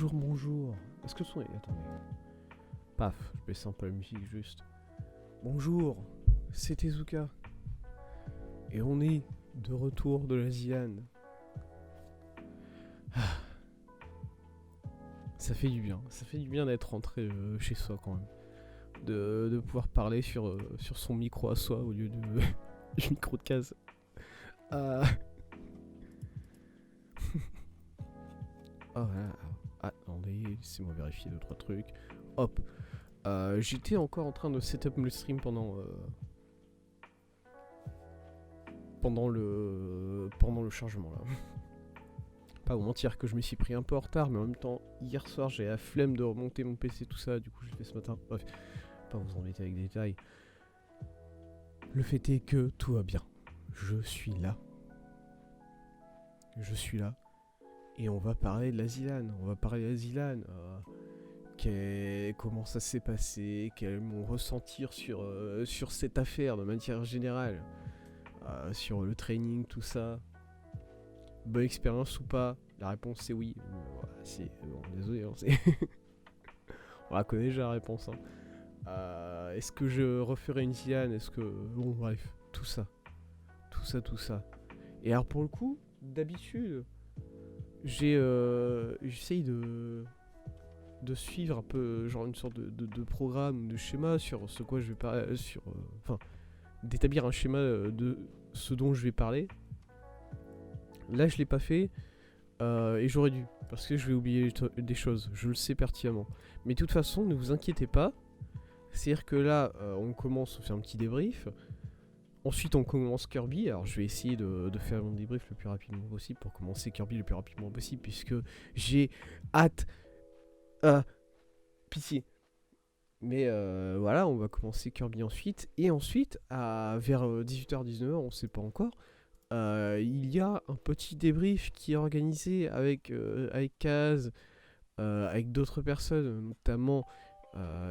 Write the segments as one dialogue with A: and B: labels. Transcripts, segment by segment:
A: Bonjour, bonjour. Est-ce que le son est... Attendez. Paf, je baisse un peu la musique juste. Bonjour, c'est Tezuka. Et on est de retour de la Zilan. Ça fait du bien. Ça fait du bien d'être rentré chez soi quand même. De pouvoir parler sur son micro à soi au lieu de du micro de case. Oh, voilà. Attendez, laissez-moi vérifier 2-3 trucs. Hop. J'étais encore en train de setup le stream pendant le chargement là. Pas vous mentir que je me suis pris un peu en retard, mais en même temps, hier soir j'ai la flemme de remonter mon PC, tout ça, du coup je l'ai fait ce matin. Bref, pas vous embêter avec des détails. Le fait est que tout va bien. Je suis là. Et on va parler de la Zilan. Comment ça s'est passé, quel est mon ressentir sur cette affaire de manière générale, sur le training, tout ça. Bonne expérience ou pas? La réponse c'est oui. Bon, désolé, hein, on la connaît déjà la réponse. Hein. Est-ce que je referai une Zilan? Est-ce que... Bon bref, tout ça. Et alors pour le coup, d'habitude, j'essaye de suivre un peu genre une sorte de programme, de schéma sur ce quoi je vais parler, d'établir un schéma de ce dont je vais parler. Là je l'ai pas fait et j'aurais dû parce que je vais oublier des choses, je le sais pertinemment. Mais de toute façon ne vous inquiétez pas, c'est-à-dire que là on commence, on fait un petit débrief. Ensuite on commence Kirby, alors je vais essayer de faire mon débrief le plus rapidement possible pour commencer Kirby le plus rapidement possible puisque j'ai hâte. Pitié. Mais voilà, on va commencer Kirby ensuite. Et ensuite, vers 18h-19h, on sait pas encore, il y a un petit débrief qui est organisé avec Kaz, avec d'autres personnes, notamment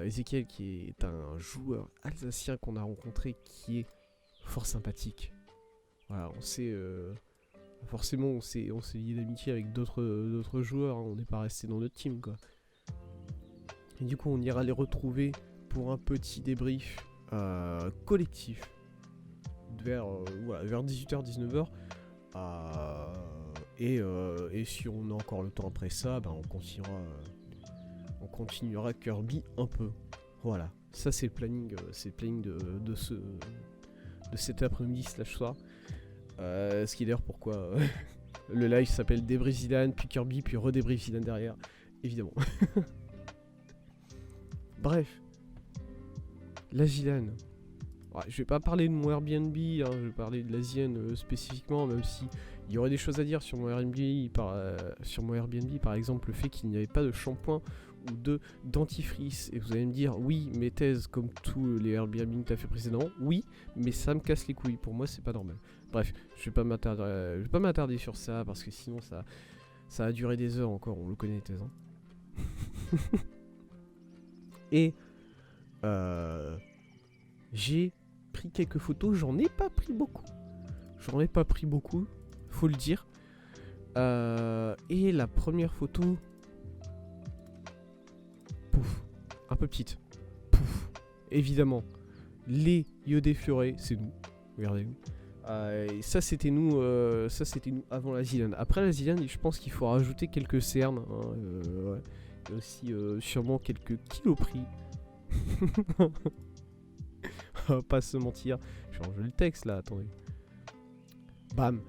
A: Ezekiel qui est un joueur alsacien qu'on a rencontré qui est fort sympathique. Voilà, on s'est lié d'amitié avec d'autres joueurs, hein, on n'est pas resté dans notre team quoi. Et du coup on ira les retrouver pour un petit débrief collectif vers 18h-19h. Et si on a encore le temps après ça, on continuera Kirby un peu. Voilà, ça c'est le planning, de cet après-midi / soir. Ce qui est d'ailleurs pourquoi le live s'appelle Débrief Zilan, puis Kirby, puis redébrief Zilan derrière, évidemment. Bref, la Zilan. Ouais, je vais pas parler de mon Airbnb, hein, je vais parler de la Zilan spécifiquement, même si il y aurait des choses à dire sur mon Airbnb, par exemple le fait qu'il n'y avait pas de shampoing ou de dentifrice. Et vous allez me dire, oui, mais thèse comme tous les Airbnb que tu as fait précédemment, oui, mais ça me casse les couilles. Pour moi, c'est pas normal. Bref, je vais pas m'attarder sur ça parce que sinon ça a duré des heures encore. On le connaît, thèse. Hein. Et j'ai pris quelques photos, j'en ai pas pris beaucoup, faut le dire. Et la première photo, pouf, un peu petite, pouf, évidemment, les yeux déflorés, c'est nous, regardez-nous. Et ça c'était nous avant la Zilan. Après la Zilan, je pense qu'il faut rajouter quelques cernes, hein, ouais. Et aussi sûrement quelques kilos pris. On va pas se mentir. Je vais changer le texte là, attendez. Bam.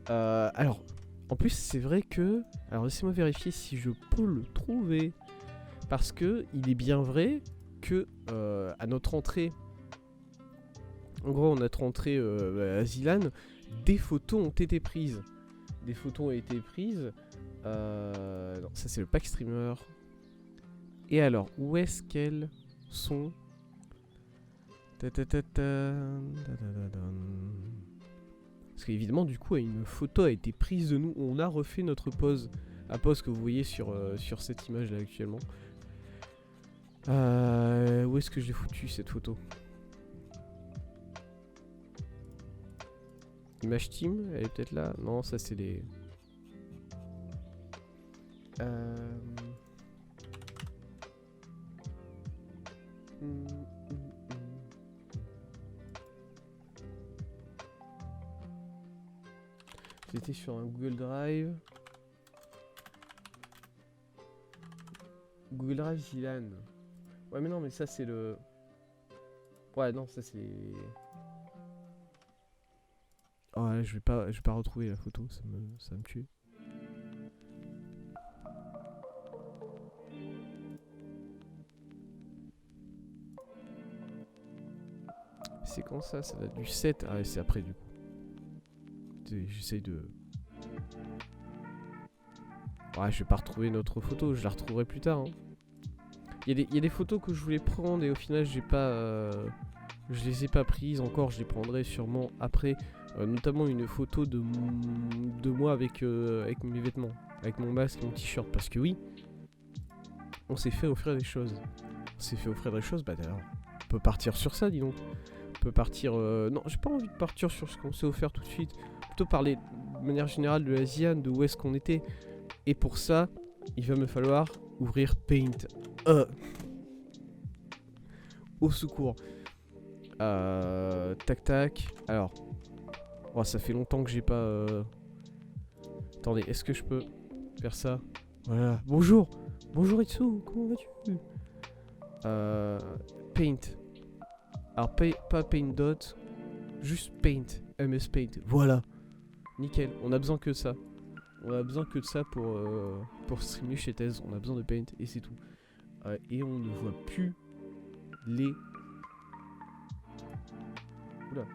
A: Alors, en plus c'est vrai que... Alors laissez-moi vérifier si je peux le trouver. Parce que il est bien vrai que à notre entrée... En gros, notre entrée à Zilan, des photos ont été prises. Non, ça c'est le pack streamer. Et alors, où est-ce qu'elles sont? Parce qu'évidemment, du coup, une photo a été prise de nous. On a refait notre pose. La pose que vous voyez sur cette image là actuellement. Où est-ce que j'ai foutu cette photo? Image team, elle est peut-être là. Non, ça c'est les... C'était sur un Google Drive. Google Drive Zilan. Ouais mais non mais ça c'est le... Ouais non ça c'est... Oh ouais, je vais pas retrouver la photo, ça va me tuer. C'est quand ça? Ça date du 7. Ah ouais, c'est après du coup. J'essaye de... Ouais, je vais pas retrouver notre photo, je la retrouverai plus tard. Hein. Il y a des photos que je voulais prendre et au final j'ai pas... Je les ai pas prises encore, je les prendrai sûrement après. Notamment une photo de moi avec mes vêtements, avec mon masque et mon t-shirt. Parce que oui, on s'est fait offrir des choses. On s'est fait offrir des choses, bah d'ailleurs, on peut partir sur ça, dis donc. On peut partir... Non, j'ai pas envie de partir sur ce qu'on s'est offert tout de suite. Plutôt parler de manière générale de la Zian, de où est-ce qu'on était. Et pour ça, il va me falloir ouvrir Paint. Au secours. Tac tac. Alors. Oh, ça fait longtemps que j'ai pas... Attendez, est-ce que je peux faire ça? Voilà. Bonjour. Bonjour Itsu, comment vas-tu? Paint. Alors pas Paint Dot. Juste Paint. MS Paint. Voilà. Nickel. On a besoin que de ça. On a besoin que de ça pour streamer chez Thèse. On a besoin de Paint et c'est tout. Et on ne voit plus les... Oula.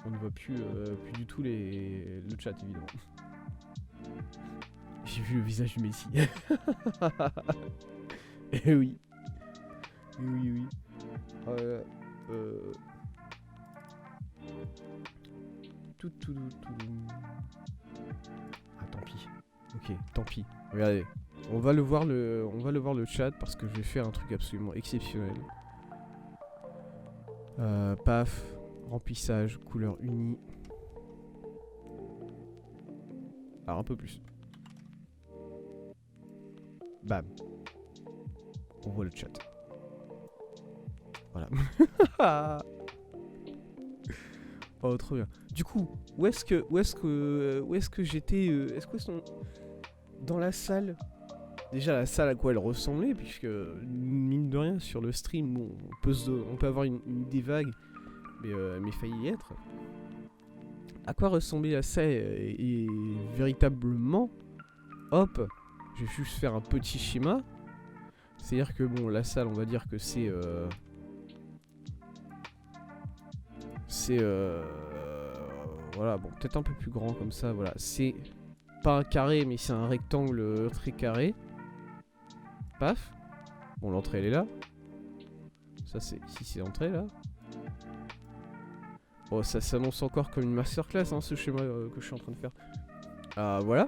A: On ne voit plus du tout le chat évidemment. J'ai vu le visage du Messi. Eh oui. Oui, oui. Tout. Ah tant pis. Ok, tant pis. Regardez. On va le voir le chat parce que je vais faire un truc absolument exceptionnel. Paf. Remplissage, couleur unie. Alors un peu plus. Bam. On voit le chat. Voilà. Oh trop bien. Du coup, où est-ce que j'étais Est-ce que sont dans la salle? Déjà la salle à quoi elle ressemblait, puisque mine de rien sur le stream on peut avoir une idée vague, mais failli y être. À quoi ressemblait la salle et véritablement, hop, je vais juste faire un petit schéma. C'est-à-dire que bon, la salle, on va dire que c'est voilà, bon, peut-être un peu plus grand comme ça, voilà. C'est pas un carré, mais c'est un rectangle très carré. Paf. Bon, l'entrée, elle est là. Ça, c'est... Ici, c'est l'entrée, là. Oh, ça s'annonce encore comme une masterclass, hein, ce schéma que je suis en train de faire. Ah, voilà.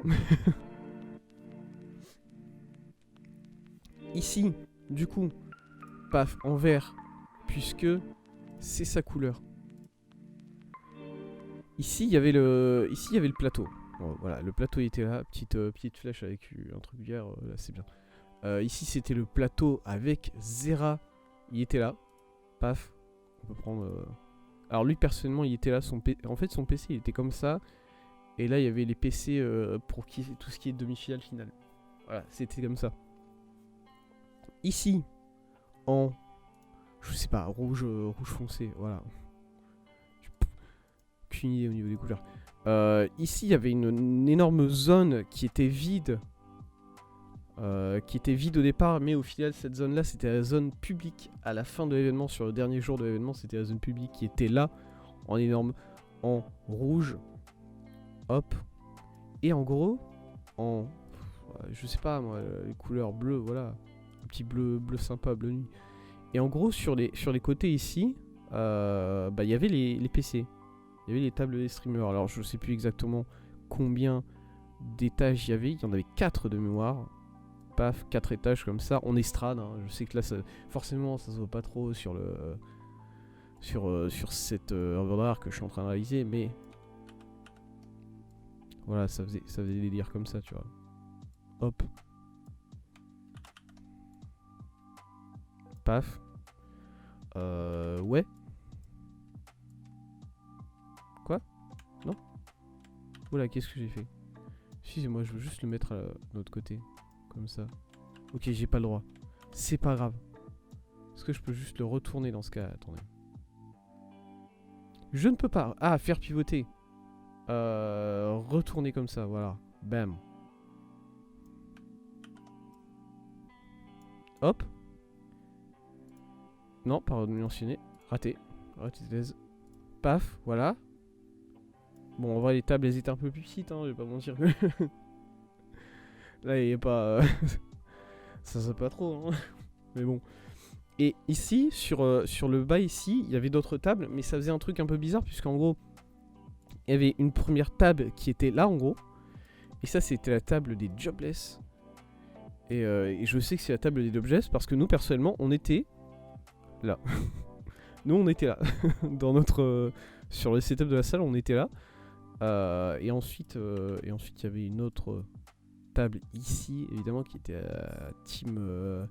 A: Ici, du coup, paf, en vert, puisque c'est sa couleur. Ici, il y avait le plateau. Bon, voilà, le plateau il était là, petite flèche avec un truc vert, là c'est bien. Ici, c'était le plateau avec Zera, il était là. Paf, on peut prendre... Alors lui, personnellement, il était là, en fait, son PC, il était comme ça. Et là, il y avait les PC pour tout ce qui est demi-finale, finale. Voilà, c'était comme ça. Ici, en... Je sais pas, rouge foncé, voilà. Aucune idée au niveau des couleurs. Ici, il y avait une énorme zone qui était vide. Au départ, mais au final, cette zone-là, c'était la zone publique. À la fin de l'événement, sur le dernier jour de l'événement, c'était la zone publique qui était là, en énorme, en rouge. Hop. Et en gros, en... je sais pas, moi, les couleurs bleues, voilà. Un petit bleu sympa, bleu nuit. Et en gros, sur les côtés ici, il y avait les PC. Il y avait les tables des streamers. Alors, je sais plus exactement combien d'étages il y avait. Il y en avait 4 de mémoire. Paf, 4 étages comme ça, en estrade. Hein. Je sais que là, forcément, ça se voit pas trop sur le... Sur cette œuvre d'art que je suis en train de réaliser, mais... Voilà, ça faisait des délires comme ça, tu vois. Hop. Paf. Ouais. Quoi? Non? Voilà, qu'est-ce que j'ai fait? Excusez-moi, je veux juste le mettre de l'autre côté. Comme ça. Ok, j'ai pas le droit. C'est pas grave. Est-ce que je peux juste le retourner dans ce cas? Attendez. Je ne peux pas. Ah, faire pivoter. Retourner comme ça, voilà. Bam. Hop. Non, pas mentionné. Raté. Raté thèse. Paf, voilà. Bon, en vrai, les tables, elles étaient un peu plus petites, hein, je vais pas mentir. Là, il n'y a pas... ça se pas trop, hein. Mais bon. Et ici, sur le bas, ici, il y avait d'autres tables, mais ça faisait un truc un peu bizarre, puisqu'en gros, il y avait une première table qui était là, en gros. Et ça, c'était la table des jobless. Et je sais que c'est la table des jobless, parce que nous, personnellement, on était là. Nous, on était là. Dans notre... sur le setup de la salle, on était là. Et ensuite, il y avait une autre table ici, évidemment, qui était team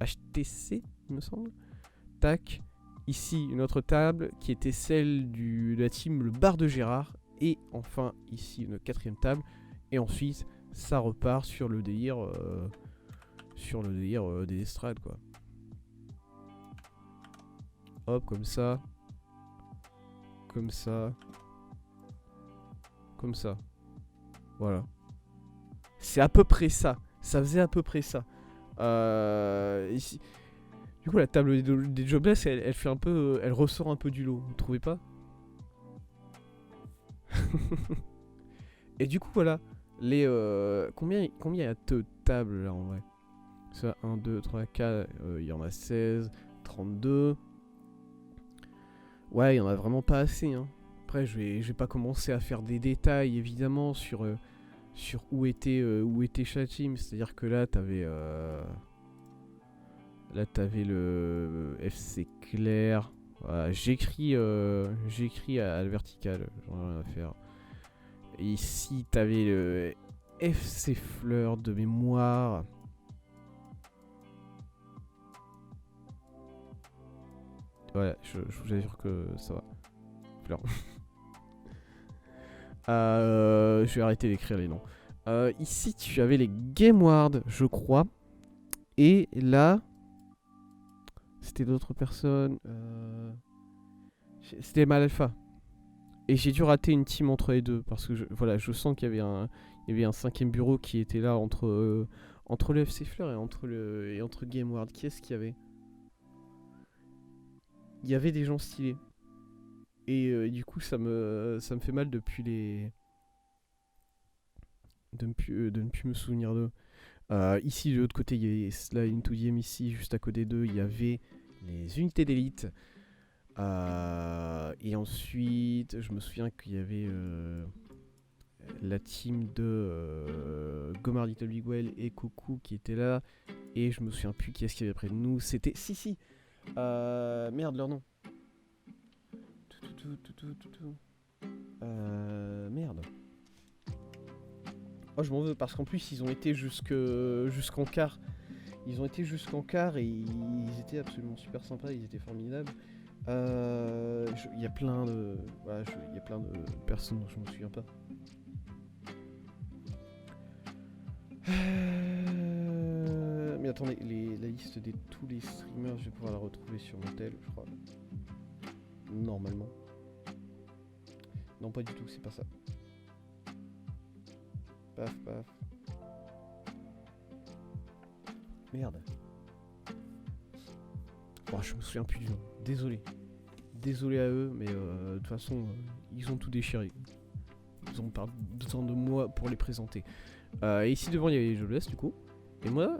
A: HTC, il me semble. Tac. Ici, une autre table qui était celle de la team Le Bar de Gérard. Et enfin, ici, une quatrième table. Et ensuite, ça repart sur le délire, des estrades, quoi. Hop, comme ça. Comme ça. Comme ça. Voilà. C'est à peu près ça. Ça faisait à peu près ça. Ici. Du coup, la table des jobless, elle fait un peu... elle ressort un peu du lot. Vous trouvez pas? Et du coup, voilà. Les... combien il y a de tables, là, en vrai? Ça, 1, 2, 3, 4... il y en a 16, 32... Ouais, il y en a vraiment pas assez, hein. Après, je vais pas commencer à faire des détails, évidemment, sur où était chaque team. C'est-à-dire que là, t'avais le FC Clair. Voilà, j'écris à la verticale, j'en ai rien à faire. Et ici, t'avais le FC Fleur de mémoire. Voilà, je vous assure que ça va. Fleur. Je vais arrêter d'écrire les noms. Ici, tu avais les Game Ward, je crois. Et là, c'était d'autres personnes. C'était Mal Alpha. Et j'ai dû rater une team entre les deux. Parce que je sens qu'il y avait un cinquième bureau qui était là entre le FC Fleur et entre Game Ward. Qui est-ce qu'il y avait? Il y avait des gens stylés. Et du coup, ça me fait mal depuis les... de ne plus me souvenir d'eux. Ici, de l'autre côté, il y avait Slide into Game. Ici, juste à côté d'eux, il y avait les unités d'élite. Et ensuite, je me souviens qu'il y avait la team de Gomard Little Big Well et Coucou qui était là. Et je me souviens plus qui est-ce qu'il y avait près de nous. C'était... Si. Merde, leur nom. Merde. Oh, je m'en veux parce qu'en plus ils ont été jusqu'en quart. Ils ont été jusqu'en quart et ils étaient absolument super sympas, ils étaient formidables. Il y a plein de... Voilà, il y a plein de personnes dont je me souviens pas. Mais attendez, la liste de tous les streamers, je vais pouvoir la retrouver sur mon tel, je crois. Normalement. Non, pas du tout, c'est pas ça. Paf. Merde. Oh, je me souviens plus du nom. Désolé à eux, mais de toute façon, ils ont tout déchiré. Ils ont pas besoin de moi pour les présenter. Et ici devant, il y avait les Jobless, du coup. Et moi,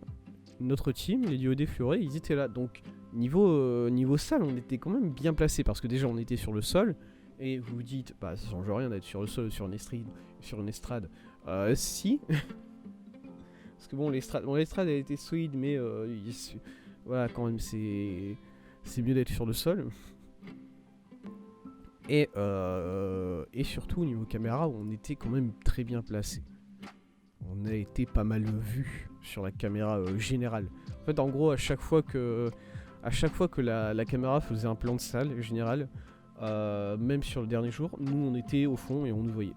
A: notre team, les Diodés Fleurés, ils étaient là. Donc, niveau salle, on était quand même bien placés. Parce que déjà, on était sur le sol. Et vous vous dites, bah, ça change rien d'être sur le sol, sur une estrade. Si. Parce que bon, l'estrade elle était solide, mais voilà, quand même, c'est mieux d'être sur le sol. Et surtout, au niveau caméra, on était quand même très bien placé. On a été pas mal vu sur la caméra générale. En fait, en gros, à chaque fois que la caméra faisait un plan de salle général, même sur le dernier jour, nous on était au fond et on nous voyait.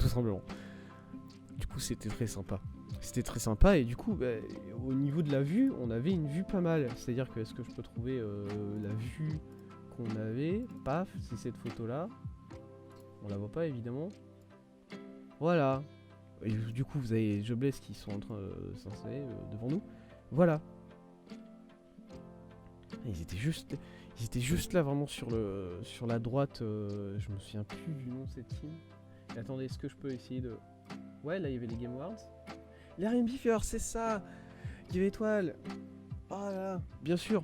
A: tout simplement. Du coup, c'était très sympa. C'était très sympa, et du coup, au niveau de la vue, on avait une vue pas mal. C'est-à-dire que, est-ce que je peux trouver la vue qu'on avait? Paf, c'est cette photo-là. On la voit pas, évidemment. Voilà. Et du coup, vous avez les Jobless qui sont en train de s'installer devant nous. Voilà. Ils étaient juste là, vraiment sur la droite. Je me souviens plus du nom de cette team. Et attendez, est-ce que je peux essayer de... Ouais, là, il y avait les Game Awards. Les R&B Fever, c'est ça. Il y avait Étoile. Oh là là. Bien sûr.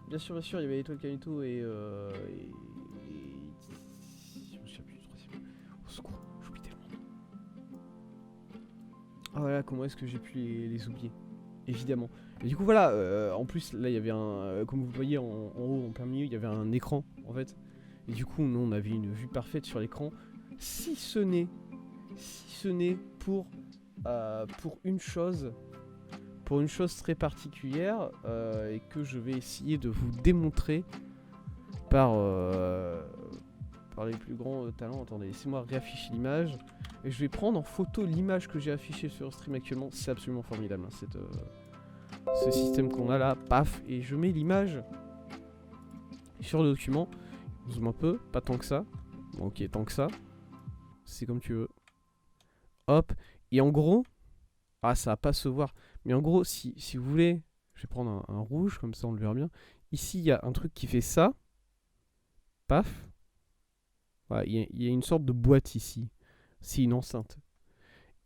A: Bien sûr, il y avait Étoile Canito et... Je me souviens plus du troisième. Au secours, j'oublie tellement. Ah voilà, comment est-ce que j'ai pu les oublier? Évidemment. Et du coup, voilà, en plus, là, il y avait un... comme vous le voyez en haut, en plein milieu, il y avait un écran, en fait. Et du coup, nous, on avait une vue parfaite sur l'écran. Si ce n'est pour une chose très particulière, et que je vais essayer de vous démontrer par les plus grands talents. Attendez, laissez-moi réafficher l'image. Et je vais prendre en photo l'image que j'ai affichée sur le stream actuellement. C'est absolument formidable, hein, ce système qu'on a là. Paf, et je mets l'image sur le document. Zoom un peu, pas tant que ça. Bon, ok, tant que ça. C'est comme tu veux. Hop. Et en gros... Ah, ça va pas se voir. Mais en gros, si vous voulez... Je vais prendre un rouge, comme ça on le verra bien. Ici, il y a un truc qui fait ça. Paf. Voilà, il y a une sorte de boîte ici. C'est une enceinte.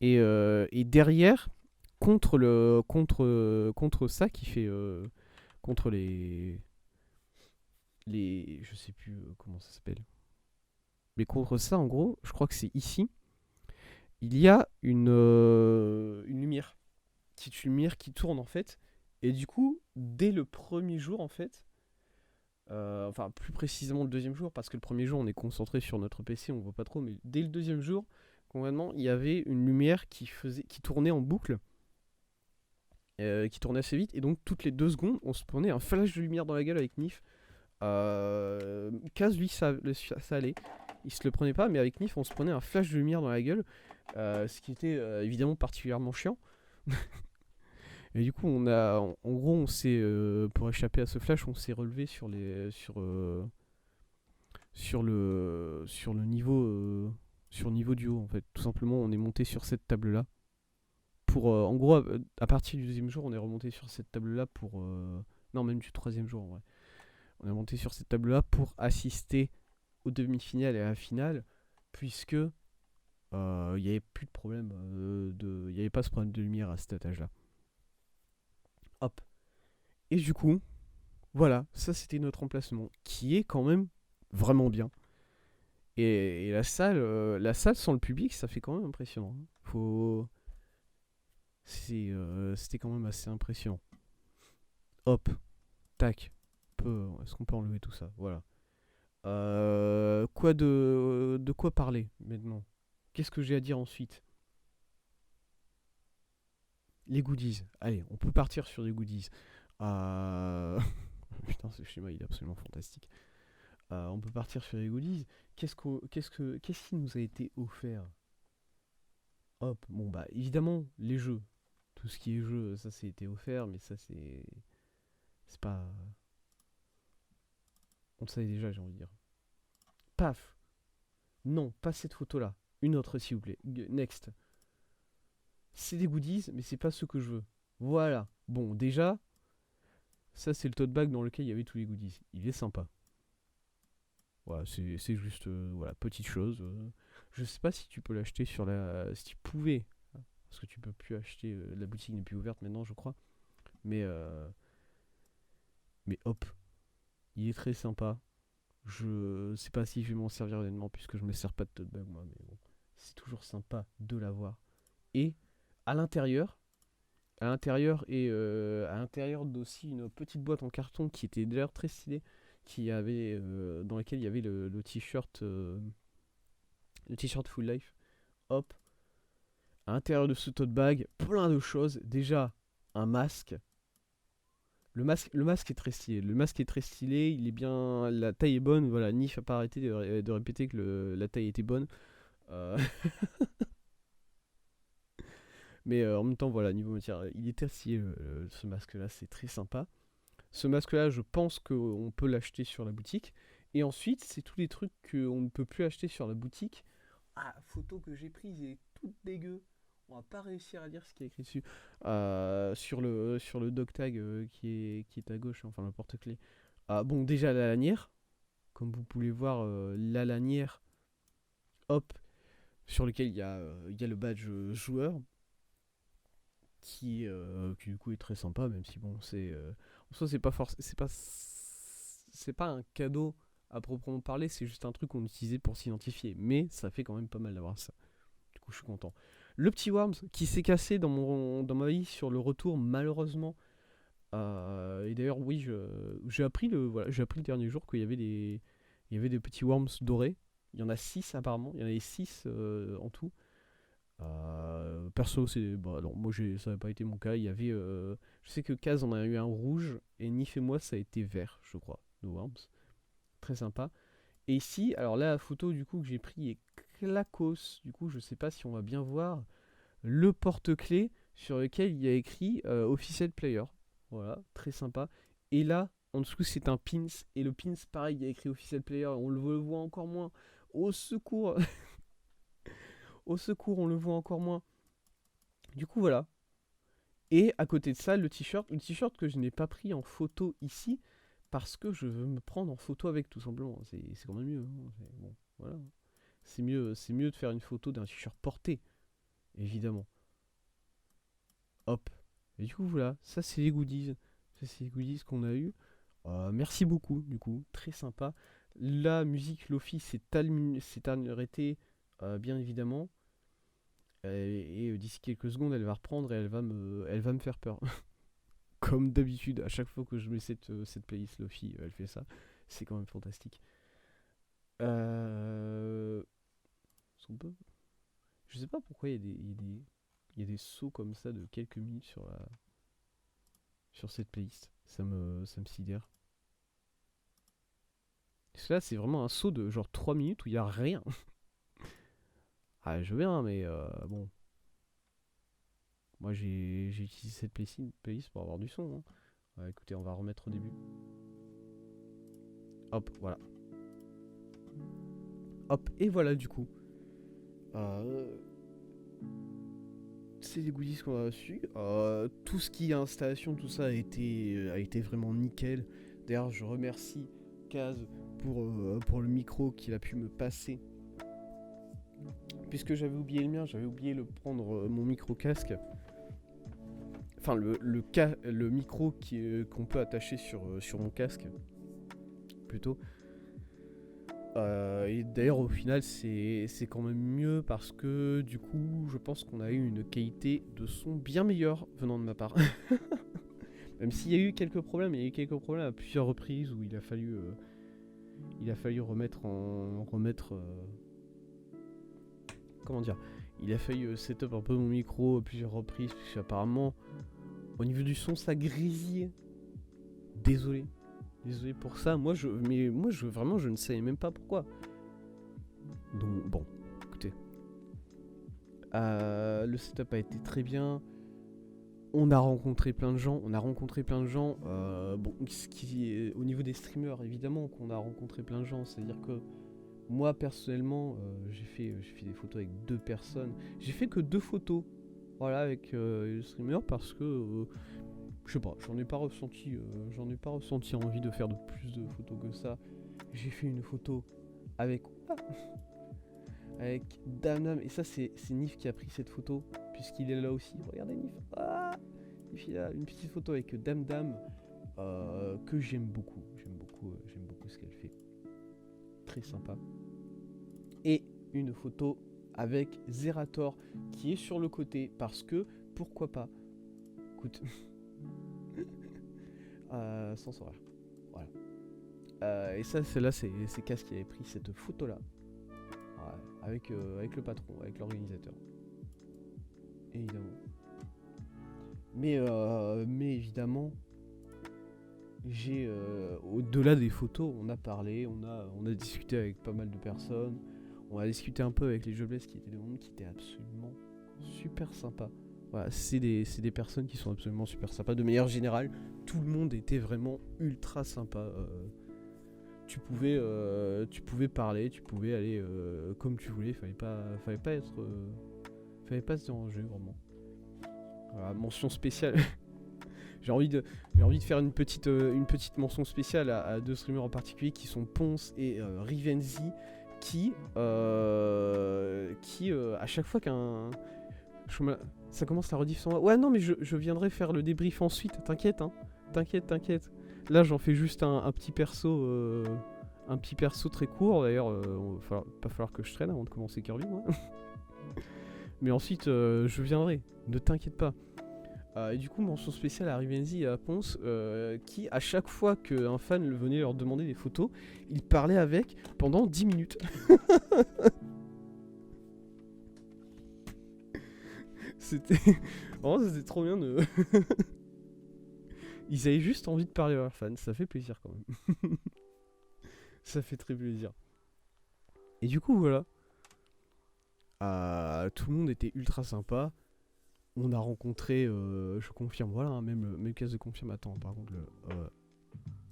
A: Et derrière, contre ça qui fait... contre les... Je sais plus comment ça s'appelle. Mais contre ça, en gros, je crois que c'est ici. Il y a une lumière. Petite lumière qui tourne, en fait. Et du coup, dès le premier jour, en fait... enfin, plus précisément le deuxième jour, parce que le premier jour, on est concentré sur notre PC, on voit pas trop. Mais dès le deuxième jour, complètement, il y avait une lumière qui tournait en boucle. Qui tournait assez vite. Et donc, toutes les 2 secondes, on se prenait un flash de lumière dans la gueule avec Nif. Kaz, lui, ça allait. Il se le prenait pas, mais avec Nif, on se prenait un flash de lumière dans la gueule. Ce qui était évidemment particulièrement chiant. Et du coup, en gros, on s'est, pour échapper à ce flash, on s'est relevé sur le niveau du haut, en fait. Tout simplement, on est monté sur cette table-là. En gros, à partir du deuxième jour, on est remonté sur cette table-là pour... non, même du troisième jour, en vrai. On est monté sur cette table-là pour assister aux demi-finales et à la finale, puisque il n'y avait plus de problème, il n'y avait pas ce problème de lumière à cet étage-là. Hop. Et du coup, voilà, ça c'était notre emplacement, qui est quand même vraiment bien. Et la salle sans le public, ça fait quand même impressionnant. C'était quand même assez impressionnant. Hop, tac. Est-ce qu'on peut enlever tout ça? Voilà. De quoi parler maintenant? Qu'est-ce que j'ai à dire ensuite? Les goodies. Allez, on peut partir sur les goodies. Putain, ce schéma, il est absolument fantastique. On peut partir sur les goodies. Qu'est-ce qui nous a été offert? Hop, bon bah évidemment les jeux. Tout ce qui est jeu, ça c'est été offert, mais ça c'est pas... On le savait déjà, j'ai envie de dire. Paf. Non, pas cette photo-là. Une autre, s'il vous plaît. Next. C'est des goodies, mais c'est pas ce que je veux. Voilà. Bon, déjà, ça c'est le tote bag dans lequel il y avait tous les goodies. Il est sympa. Voilà, c'est juste, voilà, petite chose. Je sais pas si tu peux l'acheter sur la... Si tu pouvais. Parce que tu peux plus acheter... la boutique n'est plus ouverte maintenant, je crois. Mais hop. Il est très sympa. Je sais pas si je vais m'en servir honnêtement, puisque je me sers pas de tote bag, moi. Mais bon, c'est toujours sympa de l'avoir. Et à l'intérieur à l'intérieur d'aussi une petite boîte en carton qui était d'ailleurs très stylée, dans laquelle il y avait le t-shirt Full Life. Hop, à l'intérieur de ce tote bag, plein de choses. Déjà, un masque. Le masque est très stylé. Il est bien, la taille est bonne. Voilà, Nif a pas arrêté de répéter que la taille était bonne. Euh, Mais en même temps, voilà, niveau matière, il est tertié, ce masque-là, c'est très sympa. Ce masque-là, je pense qu'on peut l'acheter sur la boutique. Et ensuite, c'est tous les trucs qu'on ne peut plus acheter sur la boutique. Ah, photo que j'ai prise est toute dégueu. On va pas réussir à lire ce qui est écrit dessus. Sur le dog tag qui est à gauche, enfin le porte-clés. Ah, bon, déjà la lanière. Comme vous pouvez voir, la lanière, hop, sur lequel il y a le badge joueur. Qui du coup est très sympa, même si bon, en soi, c'est pas un cadeau à proprement parler, c'est juste un truc qu'on utilisait pour s'identifier. Mais ça fait quand même pas mal d'avoir ça. Du coup, je suis content. Le petit Worms qui s'est cassé dans ma vie sur le retour, malheureusement. Et d'ailleurs, oui, j'ai appris le dernier jour qu'il y avait des petits Worms dorés. Il y en a 6 apparemment, il y en avait 6 en tout. Perso, bah, non, moi ça n'a pas été mon cas. Je sais que Kaz en a eu un rouge et Nif et moi ça a été vert, je crois. No Worms, très sympa. Et ici, alors là, la photo du coup que j'ai pris est clacos. Du coup, je sais pas si on va bien voir le porte-clés sur lequel il y a écrit Official Player. Voilà, très sympa. Et là, en dessous, c'est un pins. Et le pins, pareil, il y a écrit Official Player. On le voit encore moins. Au secours! Au secours, on le voit encore moins. Du coup, voilà. Et à côté de ça, le t-shirt que je n'ai pas pris en photo ici, parce que je veux me prendre en photo avec, tout simplement. C'est quand même mieux. Hein. Bon, voilà. C'est mieux de faire une photo d'un t-shirt porté, évidemment. Hop. Et du coup, voilà. Ça, c'est les goodies. Ça, c'est les goodies qu'on a eu. Merci beaucoup, du coup. Très sympa. La musique Lofi s'est arrêtée, bien évidemment. Et d'ici quelques secondes, elle va reprendre et elle va me faire peur. Comme d'habitude, à chaque fois que je mets cette playlist Lofi, elle fait ça. C'est quand même fantastique. Euh... Je sais pas pourquoi il y a des sauts comme ça de quelques minutes sur cette playlist. Ça me sidère. Parce que là, c'est vraiment un saut de genre 3 minutes où il y a rien. Ah, je veux bien, mais bon. Moi, j'ai utilisé cette playlist pour avoir du son. Hein. Écoutez, on va remettre au début. Hop, voilà. Hop, et voilà du coup. Euh, c'est les goodies qu'on a reçus. Tout ce qui est installation, tout ça a été vraiment nickel. D'ailleurs, je remercie Kaz pour le micro qu'il a pu me passer. Puisque j'avais oublié le mien, j'avais oublié de prendre mon micro casque. Enfin, le micro qu'on peut attacher sur mon casque, plutôt. Et d'ailleurs, au final, c'est quand même mieux parce que du coup, je pense qu'on a eu une qualité de son bien meilleure venant de ma part. Même s'il y a eu quelques problèmes, il y a eu quelques problèmes à plusieurs reprises où il a fallu remettre. Comment dire? Il a fallu setup un peu mon micro à plusieurs reprises, parce qu'apparemment, au niveau du son, ça grésille. Désolé. Désolé pour ça. Vraiment, je ne savais même pas pourquoi. Donc, bon, écoutez. Le setup a été très bien. On a rencontré plein de gens. Bon, au niveau des streamers, évidemment qu'on a rencontré plein de gens. C'est-à-dire que moi, personnellement, j'ai fait des photos avec 2 personnes. J'ai fait que 2 photos. Voilà, avec le streamer parce que je sais pas, j'en ai pas ressenti envie de faire de plus de photos que ça. J'ai fait une photo avec Damnam, et ça c'est Nif qui a pris cette photo puisqu'il est là aussi. Regardez Nif. Nif, il a une petite photo avec Damdam que j'aime beaucoup. J'aime beaucoup ce qu'elle fait. Très sympa. Et une photo avec Zerator qui est sur le côté parce que pourquoi pas. Écoute. Sans horaire. Voilà. Et ça, c'est Kaz qui avait pris cette photo-là. Ouais, avec le patron, avec l'organisateur. Évidemment. Mais évidemment, au-delà des photos, on a parlé, on a discuté avec pas mal de personnes. On a discuté un peu avec les Jobless qui étaient des mondes qui étaient absolument super sympas. Voilà, c'est des personnes qui sont absolument super sympas. De manière générale, tout le monde était vraiment ultra sympa. Tu pouvais parler, tu pouvais aller comme tu voulais. Fallait pas se déranger vraiment. Voilà, mention spéciale. j'ai envie de faire une petite mention spéciale à deux streamers en particulier qui sont Ponce et Rivenzi qui à chaque fois ça commence la rediff sans moi. Ouais non mais je viendrai faire le débrief ensuite, t'inquiète hein. T'inquiète. Là j'en fais juste un petit perso très court d'ailleurs, pas falloir que je traîne avant de commencer Kirby moi. Mais ensuite je viendrai, ne t'inquiète pas. Et du coup mention spéciale à Rivenzi et à Ponce qui à chaque fois qu'un fan venait leur demander des photos, ils parlaient avec pendant 10 minutes. C'était trop bien de... Ils avaient juste envie de parler à leurs fans, ça fait plaisir quand même. Ça fait très plaisir. Et du coup voilà. Tout le monde était ultra sympa. On a rencontré, je confirme, voilà, hein, même le casse de confirme. Attends, par contre,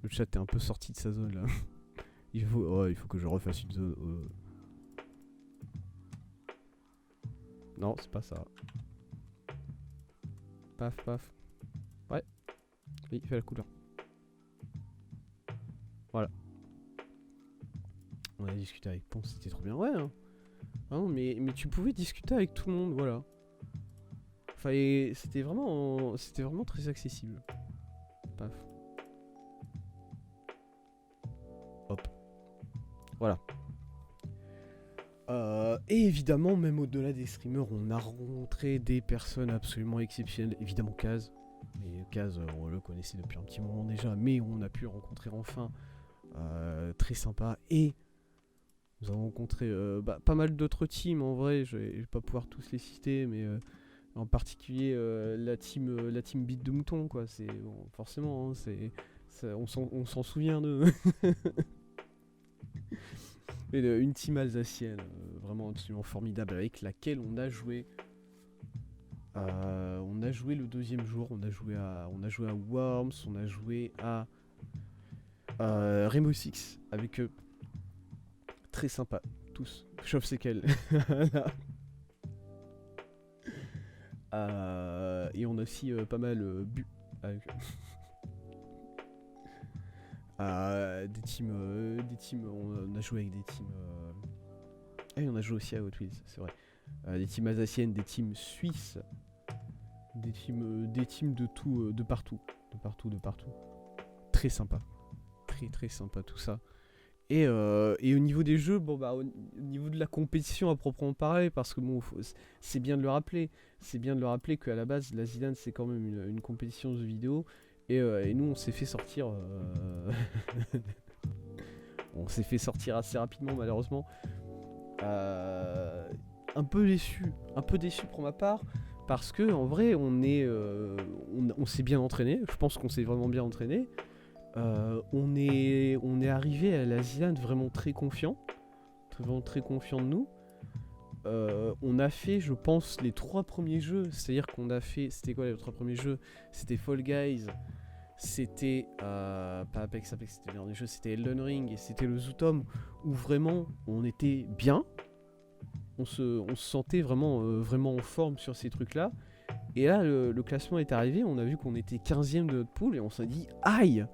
A: le chat est un peu sorti de sa zone là. il faut que je refasse une zone. Non, c'est pas ça. Paf. Ouais. Oui, il fait la couleur. Voilà. On a discuté avec Ponce, c'était trop bien. Ouais, hein. Ah non, mais tu pouvais discuter avec tout le monde, voilà. Enfin, c'était vraiment très accessible. Paf. Hop. Voilà. Et évidemment, même au-delà des streamers, on a rencontré des personnes absolument exceptionnelles. Évidemment, Kaz. Mais Kaz, on le connaissait depuis un petit moment déjà, mais on a pu le rencontrer enfin. Très sympa. Et nous avons rencontré pas mal d'autres teams en vrai. Je vais pas pouvoir tous les citer, mais en particulier la team Bite de Mouton, quoi. C'est bon, forcément, hein, on s'en souvient de. Et une team alsacienne, vraiment absolument formidable, avec laquelle on a joué. On a joué le deuxième jour. On a joué à Worms, on a joué à Rainbow Six avec eux. Très sympa, tous. Sauf c'est qu'elle. Et on a aussi pas mal bu avec des teams, on a joué avec des teams. Et on a joué aussi à Hot Wheels, c'est vrai. Des teams alsaciennes, des teams suisses, des teams de tout, de partout. Très sympa, très sympa tout ça. Et au niveau des jeux, bon bah au niveau de la compétition à proprement parler, parce que bon, c'est bien de le rappeler, qu'à la base la Zidane c'est quand même une compétition de jeux vidéo, et nous on s'est fait sortir, on s'est fait sortir assez rapidement malheureusement. Un peu déçu pour ma part, parce que en vrai on s'est bien entraîné, je pense qu'on s'est vraiment bien entraîné. On est arrivé à la Zidane vraiment très confiant de nous. On a fait, je pense, les 3 premiers jeux. C'est-à-dire qu'on a fait... C'était quoi les 3 premiers jeux? C'était Fall Guys, c'était... pas Apex, c'était le dernier jeu, c'était Elden Ring et c'était le Zootom, où vraiment on était bien. On se sentait vraiment en forme sur ces trucs-là. Et là, le classement est arrivé, on a vu qu'on était 15ème de notre pool et on s'est dit « Aïe !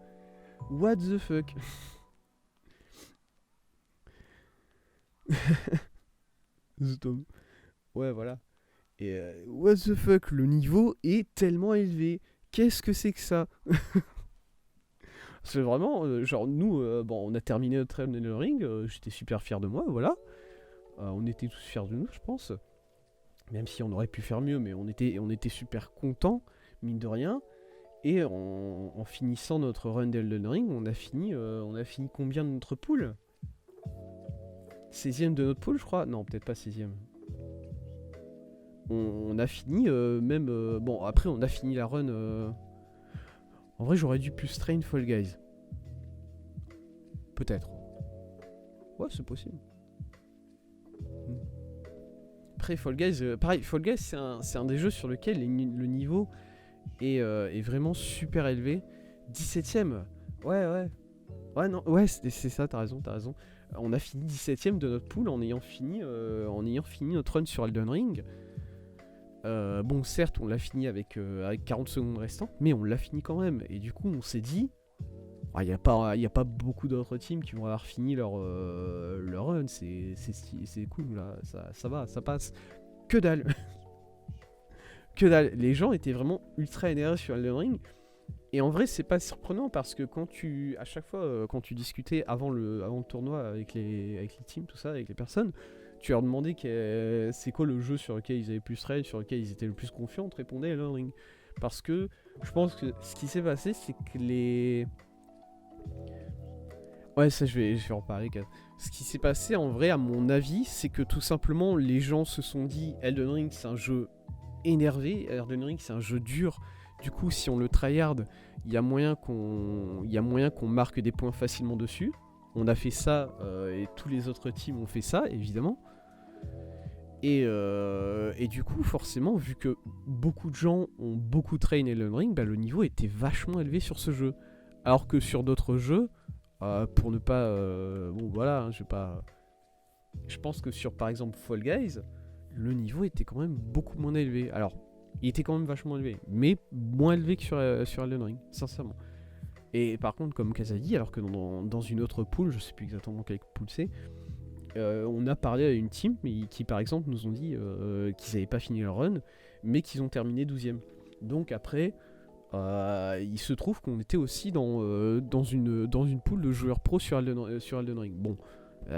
A: What the fuck ?» Zootom. Ouais, voilà. Et what the fuck, le niveau est tellement élevé. Qu'est-ce que c'est que ça? C'est vraiment, genre, nous, bon, on a terminé notre Elden Ring, j'étais super fier de moi, voilà. On était tous fiers de nous, je pense. Même si on aurait pu faire mieux, mais on était super contents, mine de rien. Et en finissant notre run d'Elden Ring, on a fini combien de notre pool? 16ème de notre pool, je crois. Non, peut-être pas 16ème. On a fini même... bon, après, on a fini la run... En vrai, j'aurais dû plus train Fall Guys. Peut-être. Ouais, c'est possible. après Fall Guys, pareil, Fall Guys c'est un des jeux sur lequel le niveau est vraiment super élevé. 17ème. Ouais. Ouais, non, ouais, c'est ça, t'as raison. On a fini 17ème de notre pool en ayant fini notre run sur Elden Ring. Bon, certes, on l'a fini avec 40 secondes restantes, mais on l'a fini quand même. Et du coup, on s'est dit, il n'y a pas beaucoup d'autres teams qui vont avoir fini leur run. C'est cool, là, ça va, ça passe. Que dalle. Que dalle. Les gens étaient vraiment ultra énervés sur Elden Ring. Et en vrai, c'est pas surprenant parce que à chaque fois, quand tu discutais avant le tournoi avec les teams, tout ça, avec les personnes, tu leur demandais c'est quoi le jeu sur lequel ils avaient plus rage, sur lequel ils étaient le plus confiants, te répondaient Elden Ring. Parce que je pense que ce qui s'est passé, c'est que les... Ouais, ça je vais en parler. Ce qui s'est passé en vrai, à mon avis, c'est que tout simplement les gens se sont dit Elden Ring c'est un jeu énervé, Elden Ring c'est un jeu dur. Du coup, si on le tryhard, il y a moyen qu'on marque des points facilement dessus. On a fait ça, et tous les autres teams ont fait ça, évidemment. Et du coup, forcément, vu que beaucoup de gens ont beaucoup train Elden Ring, bah, le niveau était vachement élevé sur ce jeu. Alors que sur d'autres jeux, pour ne pas... bon, voilà, hein, je pense que sur, par exemple, Fall Guys, le niveau était quand même beaucoup moins élevé. Alors, il était quand même vachement élevé, mais moins élevé que sur Elden Ring, sincèrement. Et par contre, comme Kaz a dit, alors que dans une autre pool, je sais plus exactement quelle pool c'est, on a parlé à une team qui par exemple nous ont dit qu'ils n'avaient pas fini leur run, mais qu'ils ont terminé 12ème. Donc après, il se trouve qu'on était aussi dans une pool de joueurs pro sur Elden Ring. Bon,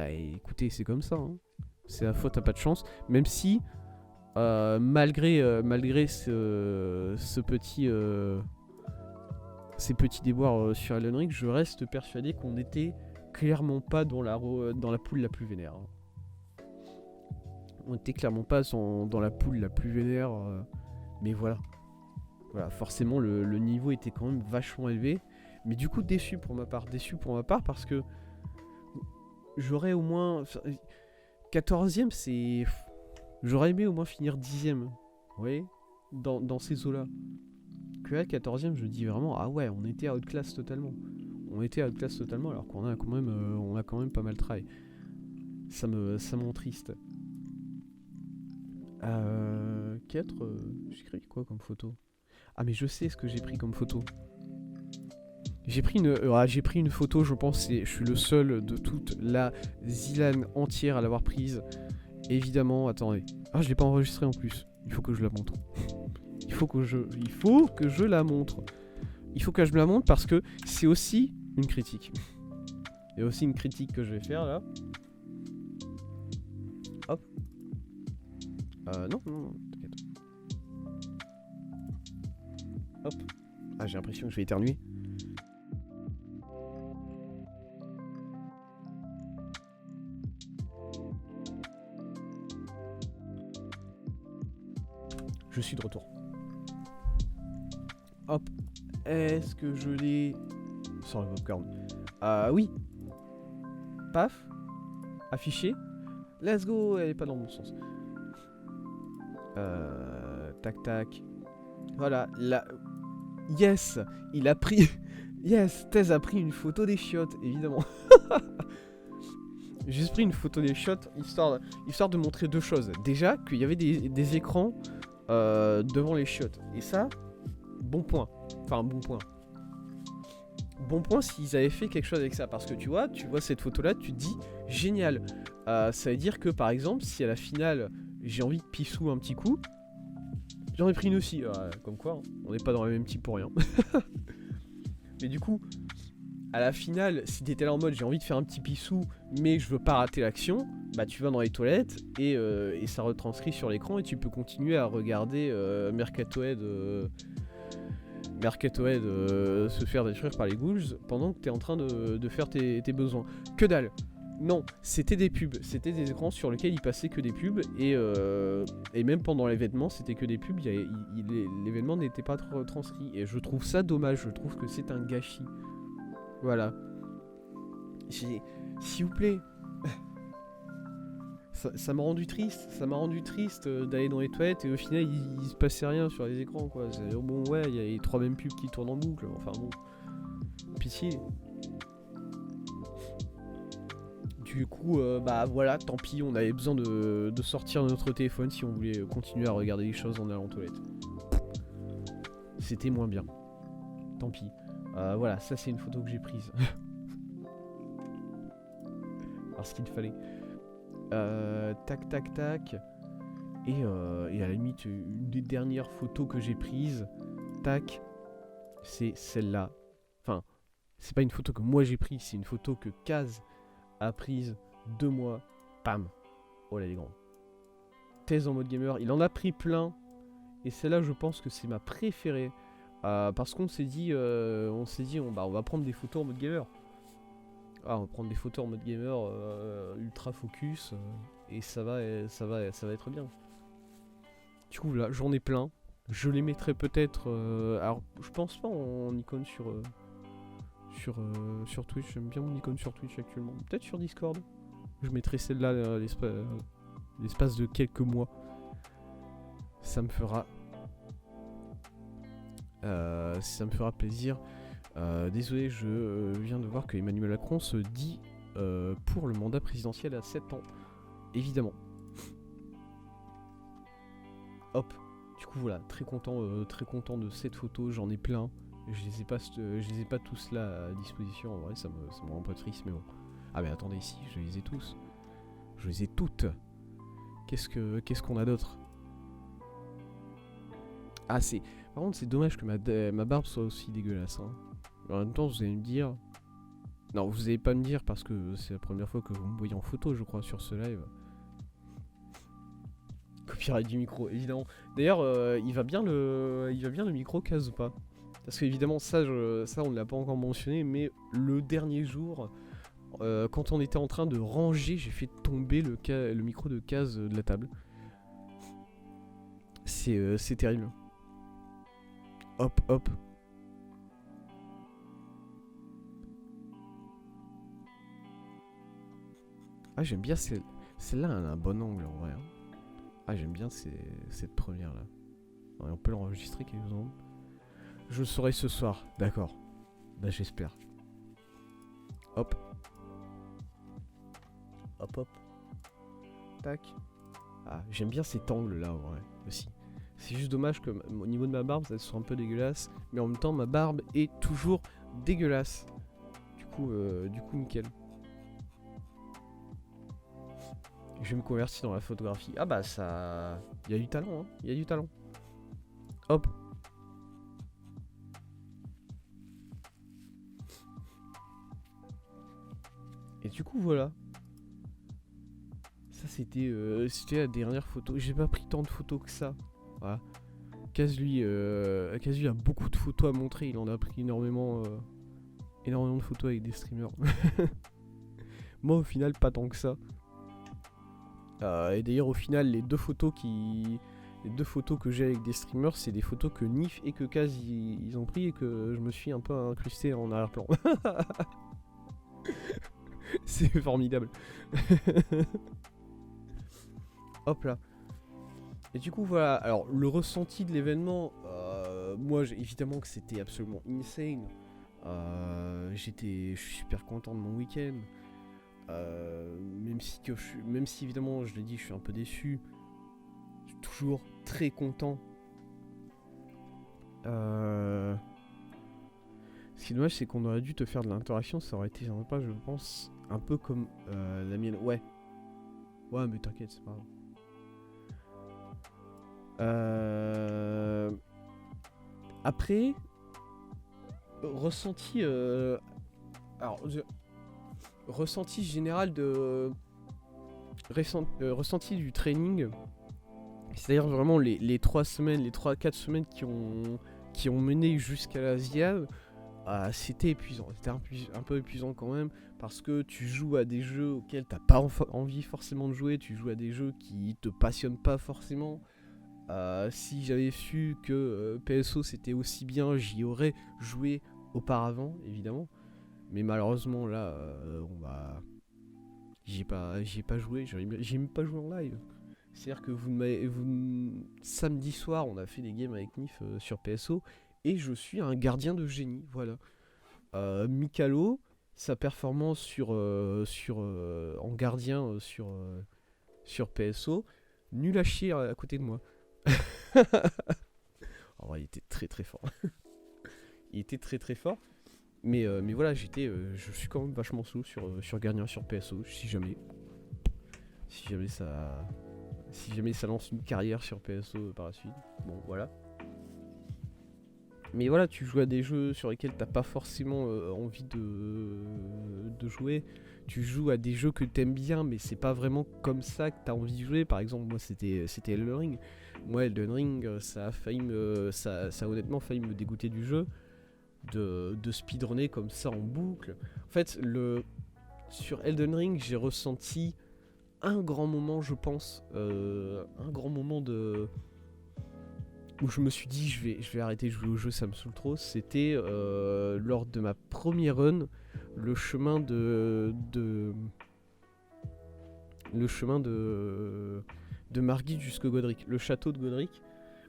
A: écoutez, c'est comme ça, hein. C'est la faute à pas de chance, même si... malgré ces petits déboires sur Elden Ring, je reste persuadé qu'on n'était clairement pas dans la poule la plus vénère. On était clairement pas dans la poule la plus vénère, mais voilà. Voilà, forcément le niveau était quand même vachement élevé, mais du coup déçu pour ma part parce que j'aurais au moins 14ème, c'est... J'aurais aimé au moins finir 10ème, vous voyez, dans ces eaux-là. Que là, 14ème, je dis vraiment, ah ouais, on était outclass totalement. Alors qu'on a quand même pas mal try. Ça m'entriste. J'ai pris quoi comme photo? Ah mais je sais ce que j'ai pris comme photo. J'ai pris une photo, je pense, je suis le seul de toute la Zilan entière à l'avoir prise. Évidemment, attendez. Ah, je l'ai pas enregistré en plus. Il faut que je la montre. Il faut que je la montre. Il faut que je me la montre parce que c'est aussi une critique. Il y a aussi une critique que je vais faire là. Hop. Non, t'inquiète. Hop. Ah, j'ai l'impression que je vais éternuer. Je suis de retour. Hop. Est-ce que je l'ai... Sans le popcorn. Oui. Paf. Affiché. Let's go. Elle est pas dans mon sens. Tac tac. Voilà. Yes. Il a pris... Yes. Tez a pris une photo des chiottes, évidemment. J'ai juste pris une photo des chiottes, histoire de montrer deux choses. Déjà, qu'il y avait des écrans... devant les chiottes. Et ça, bon point. Enfin, bon point. Bon point s'ils avaient fait quelque chose avec ça. Parce que tu vois cette photo-là, tu te dis, génial. Ça veut dire que, par exemple, si à la finale, j'ai envie de pissou un petit coup, j'en ai pris une aussi. Comme quoi, on n'est pas dans la même team pour rien. Mais du coup, à la finale, si t'étais là en mode, j'ai envie de faire un petit pissou, mais je veux pas rater l'action, bah tu vas dans les toilettes et ça retranscrit sur l'écran et tu peux continuer à regarder Mercatohead se faire détruire par les ghouls pendant que t'es en train de faire tes besoins. Que dalle. Non, c'était des pubs, c'était des écrans sur lesquels il passait que des pubs et même pendant l'événement c'était que des pubs, l'événement n'était pas retranscrit et je trouve ça dommage, je trouve que c'est un gâchis. Voilà. S'il vous plaît. Ça m'a rendu triste, d'aller dans les toilettes et au final il se passait rien sur les écrans quoi. Bon ouais, il y a les 3 mêmes pubs qui tournent en boucle, enfin bon, pitié. Du coup, bah voilà, tant pis, on avait besoin de sortir notre téléphone si on voulait continuer à regarder les choses en allant aux toilettes. C'était moins bien. Tant pis. Voilà, ça c'est une photo que j'ai prise. Parce qu'il fallait. Tac, tac, tac. Et à la limite, une des dernières photos que j'ai prises, tac, c'est celle-là. Enfin, c'est pas une photo que moi j'ai prise, c'est une photo que Kaz a prise de moi. Pam. Oh là les grands. Thèse en mode gamer, il en a pris plein. Et celle-là, je pense que c'est ma préférée. Parce qu'on s'est dit, on va prendre des photos en mode gamer. On va prendre des photos en mode gamer ultra focus et ça va être bien. Du coup là, j'en ai plein. Je les mettrai peut-être. Alors, je pense pas en icône sur Twitch. J'aime bien mon icône sur Twitch actuellement. Peut-être sur Discord. Je mettrai celle-là l'espace de quelques mois. Ça me fera plaisir. Désolé, je viens de voir que Emmanuel Macron se dit pour le mandat présidentiel à 7 ans. Évidemment. Hop. Du coup voilà, très content de cette photo, j'en ai plein. Je les ai pas tous là à disposition, en vrai ça me rend un peu triste mais bon. Ah mais attendez, ici, je les ai tous. Je les ai toutes. Qu'est-ce qu'on a d'autre? Ah c'est... Par contre c'est dommage que ma barbe soit aussi dégueulasse hein. En même temps, vous allez me dire... Non, vous allez pas me dire parce que c'est la première fois que vous me voyez en photo, je crois, sur ce live. Copyright du micro, évidemment. D'ailleurs, il va bien le micro Kaz ou pas? Parce qu'évidemment, ça on ne l'a pas encore mentionné, mais le dernier jour, quand on était en train de ranger, j'ai fait tomber le micro de Kaz de la table. C'est terrible. Hop, hop. Ah j'aime bien celle-là, elle a un bon angle en vrai. Hein. Ah j'aime bien cette première là. Ouais, on peut l'enregistrer quelques secondes. Je le saurai ce soir, d'accord. Bah j'espère. Hop. Hop hop. Tac. Ah j'aime bien cet angle là en vrai aussi. C'est juste dommage que au niveau de ma barbe ça soit un peu dégueulasse. Mais en même temps ma barbe est toujours dégueulasse. Du coup nickel. Je vais me convertir dans la photographie. Ah bah ça... Il y a du talent, hein. Il y a du talent. Hop. Et du coup, voilà. Ça, c'était la dernière photo. J'ai pas pris tant de photos que ça. Voilà. Kaz, lui, a beaucoup de photos à montrer. Il en a pris énormément de photos avec des streamers. Moi, au final, pas tant que ça. Et d'ailleurs au final les deux photos que j'ai avec des streamers c'est des photos que Nif et que Kaz ils ont pris et que je me suis un peu incrusté en arrière-plan. C'est formidable. Hop là. Et du coup voilà, alors le ressenti de l'événement, moi évidemment que c'était absolument insane. Je suis super content de mon week-end. Même si évidemment je l'ai dit je suis un peu déçu, je suis toujours très content. Ce qui est dommage c'est qu'on aurait dû te faire de l'interaction, ça aurait été sympa je pense, un peu comme la mienne. Ouais mais t'inquiète c'est pas grave. Après ressenti ressenti général de ressenti du training, c'est-à-dire vraiment les 3-4 semaines qui ont mené jusqu'à la ZIAD, c'était épuisant, c'était un peu épuisant quand même, parce que tu joues à des jeux auxquels t'as pas envie forcément de jouer, tu joues à des jeux qui te passionnent pas forcément. Si j'avais su que PSO c'était aussi bien, j'y aurais joué auparavant, évidemment. Mais malheureusement là, J'y ai pas joué, j'ai même pas joué en live. C'est-à-dire que samedi soir, on a fait des games avec Nif sur PSO, et je suis un gardien de génie, voilà. Mikalo, sa performance en gardien sur PSO, nul à chier à côté de moi. En vrai, il était très très fort. Il était très très fort. Mais voilà, je suis quand même vachement sous sur gardien sur PSO, si jamais ça lance une carrière sur PSO par la suite. Bon, voilà. Mais voilà, tu joues à des jeux sur lesquels t'as pas forcément envie de jouer. Tu joues à des jeux que t'aimes bien, mais c'est pas vraiment comme ça que t'as envie de jouer. Par exemple, moi c'était Elden Ring. Moi, Elden Ring, ça a honnêtement failli me dégoûter du jeu. De speedrunner comme ça en boucle. En fait, sur Elden Ring, j'ai ressenti un grand moment, je pense, un grand moment où je me suis dit je vais arrêter de jouer au jeu, ça me saoule trop. C'était lors de ma première run, le chemin de Margit jusqu'au Godric, le château de Godric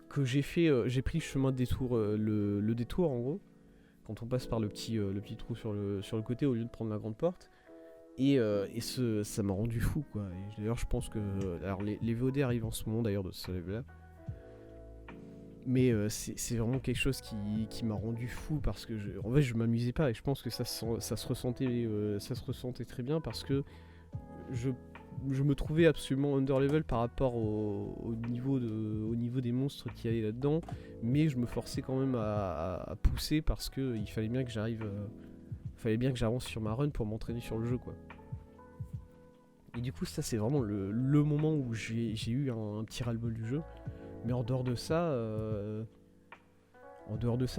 A: que j'ai fait. J'ai pris le chemin de détour, le détour en gros, quand on passe par le petit trou sur le côté au lieu de prendre la grande porte. Et ça m'a rendu fou, quoi. Et d'ailleurs, je pense que alors les VOD arrivent en ce moment d'ailleurs de ce level là. Mais c'est vraiment quelque chose qui m'a rendu fou parce que en fait je m'amusais pas, et je pense que ça se ressentait très bien parce que je me trouvais absolument underlevel par rapport au niveau des monstres qu'il y avait là-dedans, mais je me forçais quand même à pousser parce que il fallait bien que j'avance sur ma run pour m'entraîner sur le jeu, quoi. Et du coup ça c'est vraiment le moment où j'ai eu un petit ras-le-bol du jeu. Mais en dehors de ça,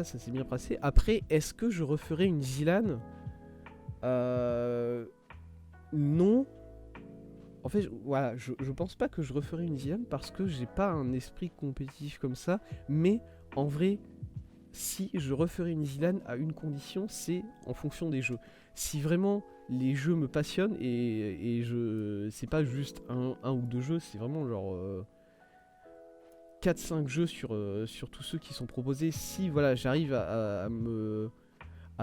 A: ça s'est bien passé. Après, est-ce que je referais une Zilan Non. En fait, voilà, je pense pas que je referais une Zilan parce que j'ai pas un esprit compétitif comme ça. Mais en vrai, si je referais une Zilan à une condition, c'est en fonction des jeux. Si vraiment les jeux me passionnent et c'est pas juste un ou deux jeux, c'est vraiment genre 4-5 jeux sur tous ceux qui sont proposés. Si voilà, j'arrive à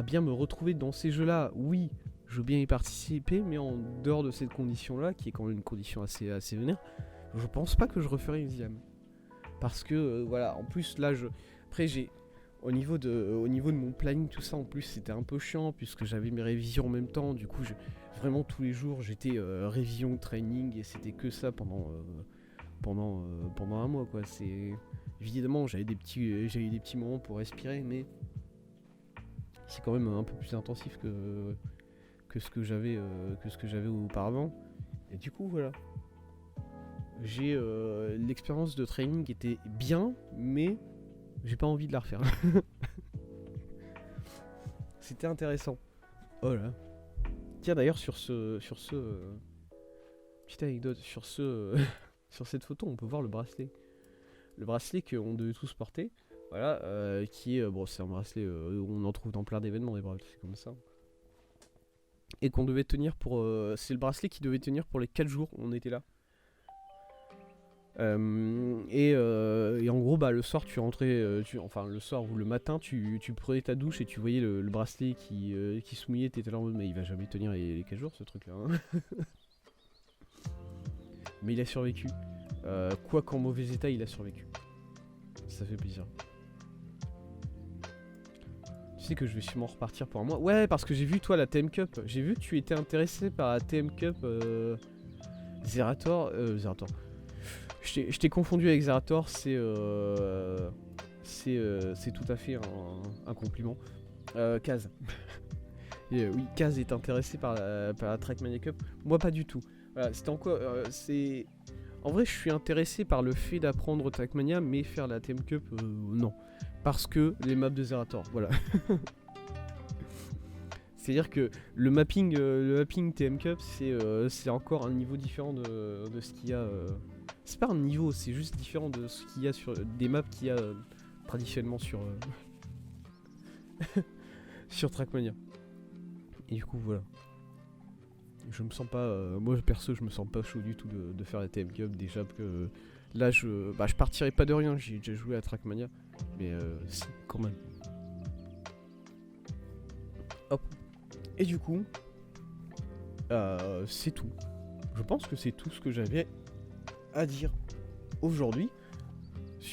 A: bien me retrouver dans ces jeux-là, oui, je veux bien y participer, mais en dehors de cette condition-là, qui est quand même une condition assez vénère, je pense pas que je referai une Ziam. Parce que voilà, en plus là, après j'ai au niveau de mon planning, tout ça, en plus c'était un peu chiant puisque j'avais mes révisions en même temps. Du coup, vraiment tous les jours j'étais révision, training, et c'était que ça pendant un mois, quoi. C'est évidemment j'avais des petits moments pour respirer, mais c'est quand même un peu plus intensif que ce que j'avais auparavant. Et du coup voilà, j'ai l'expérience de training était bien, mais j'ai pas envie de la refaire. C'était intéressant. Oh là. Tiens, d'ailleurs sur ce petite anecdote sur sur cette photo, on peut voir le bracelet. Le bracelet qu'on devait tous porter. Voilà, qui est. Bon, c'est un bracelet. On en trouve dans plein d'événements, des bracelets comme ça. Et qu'on devait tenir pour. C'est le bracelet qui devait tenir pour les 4 jours où on était là. Et en gros, bah, le soir, tu rentrais. Enfin, le soir ou le matin, tu prenais ta douche et tu voyais le bracelet qui se mouillait. T'étais là en mode, mais il va jamais tenir les 4 jours, ce truc-là. Hein. Mais il a survécu. Quoi qu'en mauvais état, il a survécu. Ça fait plaisir. Tu sais que je vais sûrement repartir pour un mois. Ouais, parce que j'ai vu toi la TM Cup. J'ai vu que tu étais intéressé par la TM Cup Zerator. Zerator. Je t'ai confondu avec Zerator. C'est tout à fait un compliment. Kaz. Oui, Kaz est intéressé par la Trackmania Cup. Moi, pas du tout. Voilà, c'était encore. En vrai, je suis intéressé par le fait d'apprendre Trackmania, mais faire la TM Cup, non. Parce que les maps de Zerator, voilà. C'est-à-dire que le mapping TM Cup, c'est encore un niveau différent de ce qu'il y a. C'est pas un niveau, c'est juste différent de ce qu'il y a sur des maps qu'il y a traditionnellement sur sur Trackmania. Et du coup, voilà. Je me sens pas, moi perso, je me sens pas chaud du tout de faire la TM Cup déjà que là je partirai pas de rien. J'ai déjà joué à Trackmania, mais si quand même. Hop. Et du coup, c'est tout. Je pense que c'est tout ce que j'avais à dire aujourd'hui.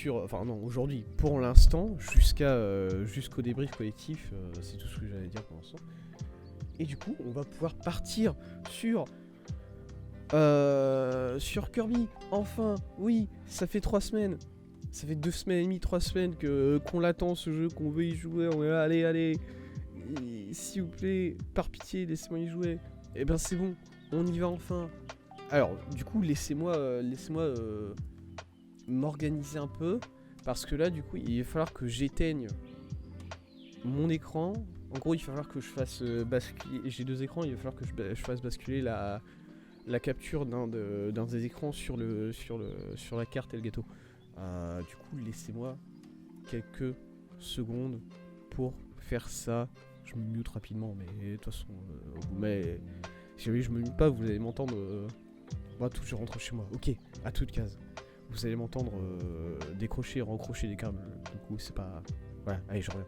A: Enfin non, aujourd'hui, pour l'instant, jusqu'au débrief collectif, c'est tout ce que j'allais dire pour l'instant. Et du coup, on va pouvoir partir sur Kirby. Enfin, oui, ça fait 3 semaines. Ça fait 2 semaines et demie, 3 semaines qu'on l'attend ce jeu, qu'on veut y jouer. On est là, allez. S'il vous plaît, par pitié, laissez-moi y jouer. Et ben c'est bon, on y va enfin. Alors, du coup, laissez-moi m'organiser un peu. Parce que là, du coup, il va falloir que j'éteigne mon écran. En gros, il va falloir que je fasse basculer. J'ai 2 écrans, il va falloir que je fasse basculer la capture d'un des écrans sur la carte et le gâteau. Du coup, laissez-moi quelques secondes pour faire ça. Je me mute rapidement, mais de toute façon, si jamais je me mute pas, vous allez m'entendre. Moi, tout, je rentre chez moi. Ok, à toute case. Vous allez m'entendre décrocher et raccrocher des câbles. Du coup, c'est pas. Voilà, allez, je reviens.